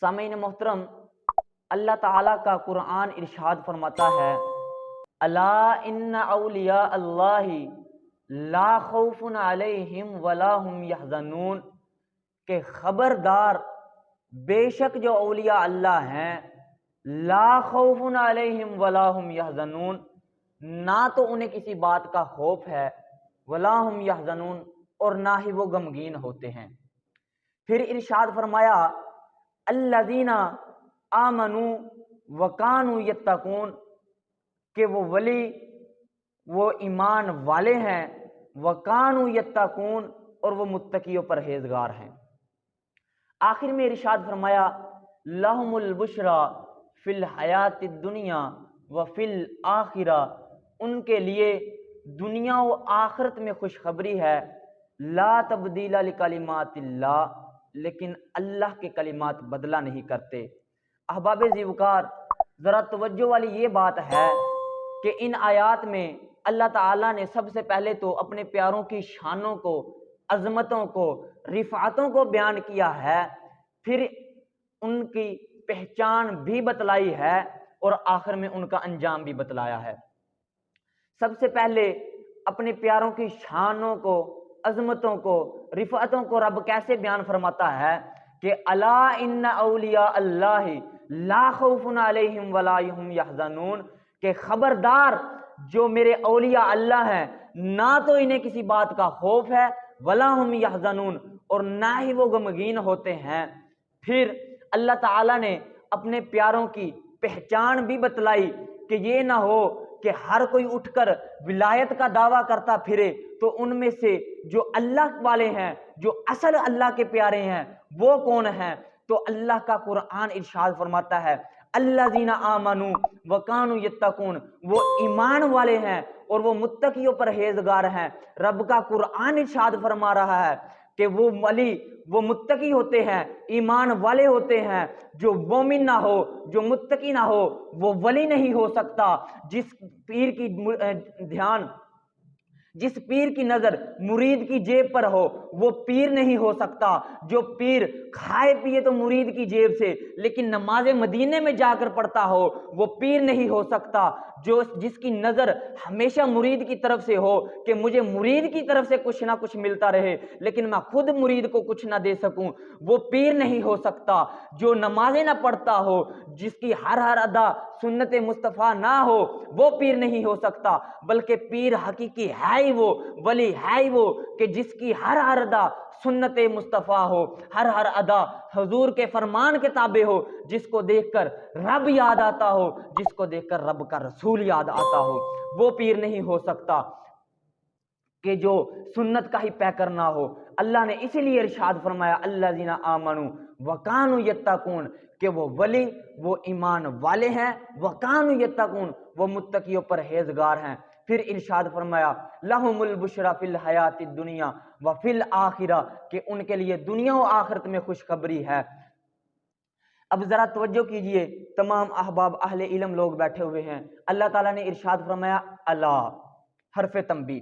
سامعین محترم، اللہ تعالیٰ کا قرآن ارشاد فرماتا ہے، الا ان اولیاء اللہ لا خوف علیہم ولا هم یحزنون، کہ خبردار بے شک جو اولیاء اللہ ہیں، لا خوف علیہم ولا هم یحزنون، نہ تو انہیں کسی بات کا خوف ہے، ولا هم یحزنون، اور نہ ہی وہ غمگین ہوتے ہیں۔ پھر ارشاد فرمایا، الذین آمنوا وکانوا یتقون، کہ وہ ولی وہ ایمان والے ہیں، وکانوا یتقون، اور وہ متقی و پرہیزگار ہیں۔ آخر میں ارشاد فرمایا، لہم البشری فی الحیات الدنیا وفی الآخرہ، ان کے لیے دنیا و آخرت میں خوشخبری ہے، لا تبدیل لکلمات اللہ، لیکن اللہ کے کلمات بدلہ نہیں کرتے۔ احباب ذیوکار، ذرا توجہ والی یہ بات ہے کہ ان آیات میں اللہ تعالیٰ نے سب سے پہلے تو اپنے پیاروں کی شانوں کو، عظمتوں کو، رفعتوں کو بیان کیا ہے، پھر ان کی پہچان بھی بتلائی ہے، اور آخر میں ان کا انجام بھی بتلایا ہے۔ سب سے پہلے اپنے پیاروں کی شانوں کو، عظمتوں کو، رفعتوں کو رب کیسے بیان فرماتا ہے کہ الا ان اولیاء اللہ لا خوف علیہم ولا هم یحزنون، کہ خبردار جو میرے اولیاء اللہ ہیں، نہ تو انہیں کسی بات کا خوف ہے، ولا هم یحزنون، اور نہ ہی وہ غمگین ہوتے ہیں۔ پھر اللہ تعالیٰ نے اپنے پیاروں کی پہچان بھی بتلائی کہ یہ نہ ہو کہ ہر کوئی اٹھ کر ولایت کا دعویٰ کرتا پھرے، تو ان میں سے جو اللہ والے ہیں، جو اصل اللہ کے پیارے ہیں، وہ کون ہیں؟ تو اللہ کا قرآن ارشاد فرماتا ہے، الذین آمنوا وکانوا یتقون، وہ ایمان والے ہیں اور وہ متقی و پرہیزگار ہیں۔ رب کا قرآن ارشاد فرما رہا ہے کہ وہ ولی وہ متقی ہوتے ہیں، ایمان والے ہوتے ہیں۔ جو مومن نہ ہو، جو متقی نہ ہو، وہ ولی نہیں ہو سکتا۔ جس پیر کی جس پیر کی نظر مرید کی جیب پر ہو، وہ پیر نہیں ہو سکتا۔ جو پیر کھائے پیے تو مرید کی جیب سے، لیکن نماز مدینے میں جا کر پڑھتا ہو، وہ پیر نہیں ہو سکتا۔ جس کی نظر ہمیشہ مرید کی طرف سے ہو کہ مجھے مرید کی طرف سے کچھ نہ کچھ ملتا رہے، لیکن میں خود مرید کو کچھ نہ دے سکوں، وہ پیر نہیں ہو سکتا۔ جو نمازیں نہ پڑھتا ہو، جس کی ہر ادا سنت مصطفیٰ نہ ہو، وہ پیر نہیں ہو سکتا۔ بلکہ پیر حقیقی ہے ہی وہ، ولی ہے ہی وہ، کہ جس کی ہر ادا سنت مصطفیٰ ہو، ہر ادا حضور کے فرمان کے تابع ہو، جس کو دیکھ کر رب یاد آتا ہو، جس کو دیکھ کر رب کا رسول یاد آتا ہو، وہ پیر نہیں ہو سکتا کہ جو سنت کا ہی پیکر نہ ہو۔ اللہ نے اسی لیے ارشاد فرمایا، الذین آمنوا وکانوا یتقون، کہ وہ ولی وہ ایمان والے ہیں، وکانوا یتقون، وہ متقی و پرہیزگار ہیں۔ پھر ارشاد فرمایا، لہم البشری فی الحیات الدنیا وفی الآخرہ، کہ ان کے لیے دنیا و آخرت میں خوشخبری ہے۔ اب ذرا توجہ کیجئے، تمام احباب اہل علم لوگ بیٹھے ہوئے ہیں۔ اللہ تعالیٰ نے ارشاد فرمایا، الا، حرف تنبیہ۔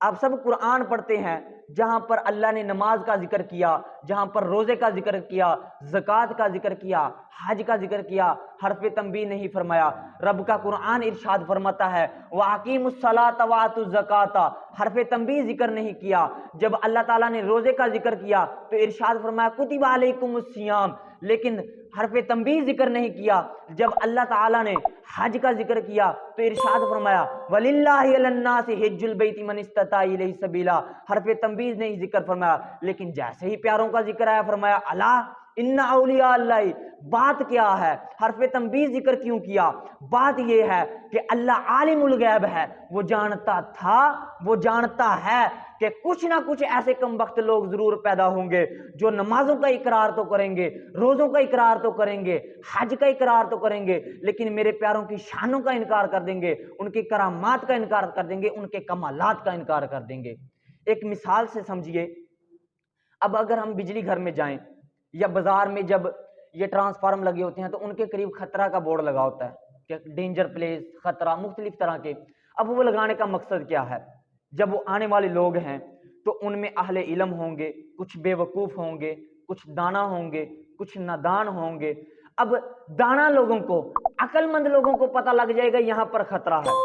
آپ سب قرآن پڑھتے ہیں، جہاں پر اللہ نے نماز کا ذکر کیا، جہاں پر روزے کا ذکر کیا، زکوٰۃ کا ذکر کیا، حج کا ذکر کیا، حرف تنبیہ نہیں فرمایا۔ رب کا قرآن ارشاد فرماتا ہے، وَأَقِیمُوا الصَّلَاةَ وَآتُوا الزَّکَاةَ، حرف تنبیہ ذکر نہیں کیا۔ جب اللہ تعالیٰ نے روزے کا ذکر کیا تو ارشاد فرمایا، کُتِبَ عَلَیکُمُ الصِّیَامُ، لیکن حرف تنبیہ ذکر نہیں کیا۔ جب اللہ تعالیٰ نے حج کا ذکر کیا تو ارشاد فرمایا، وَلِلَّهِ عَلَى النَّاسِ حِجُّ الْبَیْتِ مَنِ اسْتَطَاعَ إِلَیْهِ سَبِیلًا، حرف تنبیہ نہیں ذکر فرمایا۔ لیکن جیسے ہی پیاروں کا ذکر آیا، فرمایا، الا ان اولیاء اللہ۔ بات کیا ہے؟ حرف تنبیہ ذکر کیوں کیا؟ بات یہ ہے کہ اللہ عالم الغیب ہے، وہ جانتا تھا، وہ جانتا ہے کہ کچھ نہ کچھ ایسے کم وقت لوگ ضرور پیدا ہوں گے جو نمازوں کا اقرار تو کریں گے، روزوں کا اقرار تو کریں گے، حج کا اقرار تو کریں گے، لیکن میرے پیاروں کی شانوں کا انکار کر دیں گے، ان کی کرامات کا انکار کر دیں گے، ان کے کمالات کا انکار کر دیں گے۔ ایک مثال سے سمجھیے، اب اگر ہم بجلی گھر میں جائیں یا بازار میں جب یہ ٹرانسفارم لگے ہوتے ہیں تو ان کے قریب خطرہ کا بورڈ لگا ہوتا ہے کہ ڈینجر پلیس، خطرہ، مختلف طرح کے۔ اب وہ لگانے کا مقصد کیا ہے؟ جب وہ آنے والے لوگ ہیں تو ان میں اہل علم ہوں گے، کچھ بے وقوف ہوں گے، کچھ دانا ہوں گے، کچھ نادان ہوں گے۔ اب دانا لوگوں کو، عقل مند لوگوں کو پتہ لگ جائے گا یہاں پر خطرہ ہے،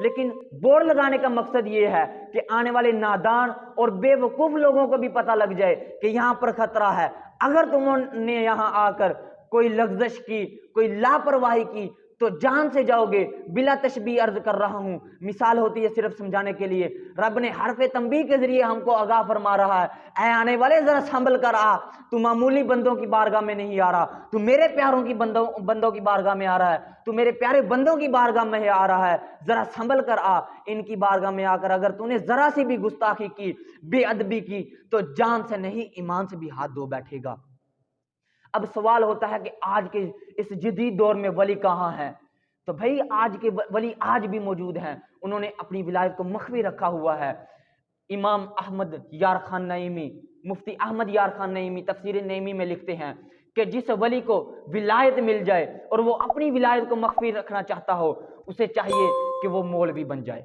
لیکن بورڈ لگانے کا مقصد یہ ہے کہ آنے والے نادان اور بے وقوف لوگوں کو بھی پتہ لگ جائے کہ یہاں پر خطرہ ہے۔ اگر تم نے یہاں آ کر کوئی لغزش کی، کوئی لاپرواہی کی تو جان سے جاؤ گے۔ بلا تشبیہ عرض کر رہا ہوں، مثال ہوتی ہے صرف سمجھانے کے لیے۔ رب نے حرف تنبیہ کے ذریعے ہم کو آگاہ فرما رہا ہے، اے آنے والے ذرا سنبھل کر آ، تو معمولی بندوں کی بارگاہ میں نہیں آ رہا، تو میرے پیاروں کی بندوں کی بارگاہ میں آ رہا ہے، تو میرے پیارے بندوں کی بارگاہ میں آ رہا ہے، ذرا سنبھل کر آ۔ ان کی بارگاہ میں آ کر اگر تو نے ذرا سی بھی گستاخی کی، بے ادبی کی، تو جان سے نہیں ایمان سے بھی ہاتھ دھو بیٹھے گا۔ اب سوال ہوتا ہے کہ آج کے اس جدید دور میں ولی کہاں ہے؟ تو بھائی آج کے ولی آج بھی موجود ہیں، انہوں نے اپنی ولایت کو مخفی رکھا ہوا ہے۔ امام احمد یار خان نعیمی، مفتی احمد یار خان نعیمی تفسیر نعیمی میں لکھتے ہیں کہ جس ولی کو ولایت مل جائے اور وہ اپنی ولایت کو مخفی رکھنا چاہتا ہو، اسے چاہیے کہ وہ مولوی بن جائے۔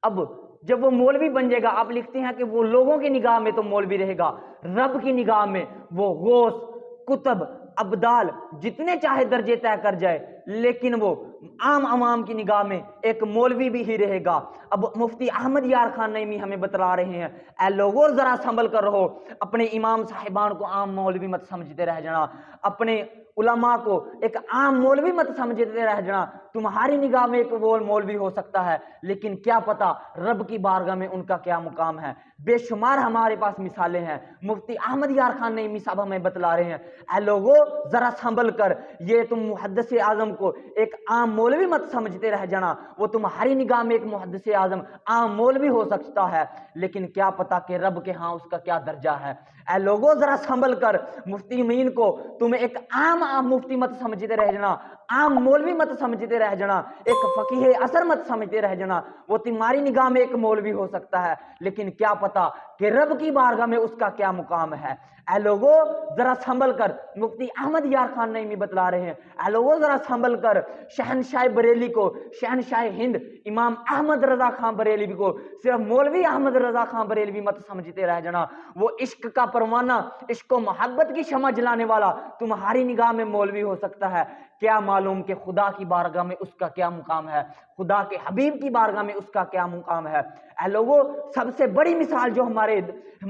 اب جب وہ مولوی بن جائے گا، آپ لکھتے ہیں کہ وہ لوگوں کی نگاہ میں تو مولوی رہے گا، رب کی نگاہ میں وہ غوث، کتب، ابدال جتنے چاہے درجے طے کر جائے، لیکن وہ عام عوام کی نگاہ میں ایک مولوی بھی ہی رہے گا۔ اب مفتی احمد یار خان نعیمی ہمیں بتلا رہے ہیں، اے لوگوں ذرا سنبھل کر رہو، اپنے امام صاحبان کو عام مولوی مت سمجھتے رہ جانا، اپنے علماء کو ایک عام مولوی مت سمجھتے رہ جانا۔ تمہاری نگاہ میں ایک وہ مولوی ہو سکتا ہے، لیکن کیا پتا رب کی بارگاہ میں ان کا کیا مقام ہے۔ بے شمار ہمارے پاس مثالیں ہیں۔ مفتی احمد یار خان نعیمی صاحب ہمیں بتلا رہے ہیں، اے لوگو ذرا سنبھل کر، یہ تم محدث اعظم کو ایک عام مولوی مت سمجھتے رہ جانا، وہ تمہاری نگاہ میں ایک محدث اعظم عام مولوی ہو سکتا ہے، لیکن کیا پتا کہ رب کے ہاں اس کا کیا درجہ ہے۔ اے لوگو ذرا سنبھل کر، مفتی امین کو تم ایک عام مفتی مت سمجھتے رہ جانا، عام مولوی مت سمجھتے رہ جانا، ایک فقیہ اثر مت سمجھتے رہ جانا، وہ تمہاری نگاہ میں ایک مولوی ہو سکتا ہے، لیکن کیا پتا کہ رب کی بارگاہ میں اس کا کیا مقام ہے۔ اے لوگو ذرا سنبھل کر، مفتی احمد یار خان نعیمی بتلا رہے ہیں، اے لوگو ذرا سنبھل کر، شہنشاہ بریلی کو، شہنشاہ ہند امام احمد رضا خان بریلوی کو صرف مولوی احمد رضا خان بریلوی مت سمجھتے رہ جانا، وہ عشق کا پروانہ، عشق و محبت کی شمع جلانے والا تمہاری نگاہ میں مولوی ہو سکتا ہے، کیا معلوم کہ خدا کی بارگاہ میں اس کا کیا مقام ہے، خدا کے حبیب کی بارگاہ میں اس کا کیا مقام ہے۔ اے لوگو سب سے بڑی مثال جو ہمارے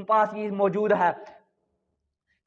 پاس یہ موجود ہے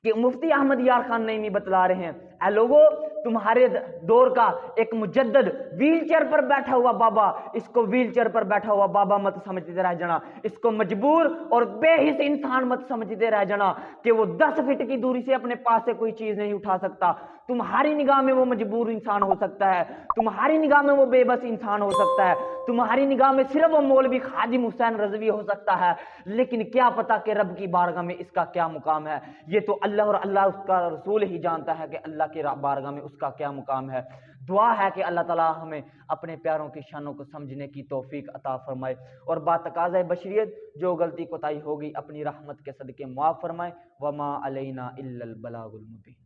کہ مفتی احمد یار خان نعیمی بتلا رہے ہیں، اے لوگو تمہارے دور کا ایک مجدد ویل چیئر پر بیٹھا ہوا بابا، اس کو ویل چیئر پر بیٹھا ہوا بابا مت سمجھتے رہ جانا، اس کو مجبور اور بے حس انسان مت سمجھتے رہ جانا کہ وہ 10 فٹ کی دوری سے اپنے پاس سے کوئی چیز نہیں اٹھا سکتا۔ تمہاری نگاہ میں وہ مجبور انسان ہو سکتا ہے، تمہاری نگاہ میں وہ بے بس انسان ہو سکتا ہے، تمہاری نگاہ میں صرف وہ مولوی خادم حسین رضوی ہو سکتا ہے، لیکن کیا پتا کہ رب کی بارگاہ میں اس کا کیا مقام ہے۔ یہ تو اللہ اور اللہ اس کا رسول ہی جانتا ہے کہ اللہ کی بارگاہ میں اس کا کیا مقام ہے۔ دعا ہے کہ اللہ تعالی ہمیں اپنے پیاروں کی شانوں کو سمجھنے کی توفیق عطا فرمائے، اور با تقاضۂ بشریت جو غلطی کوتاہی ہوگی اپنی رحمت کے صدقے معاف فرمائے۔ وما علینا الا البلاغ المبین۔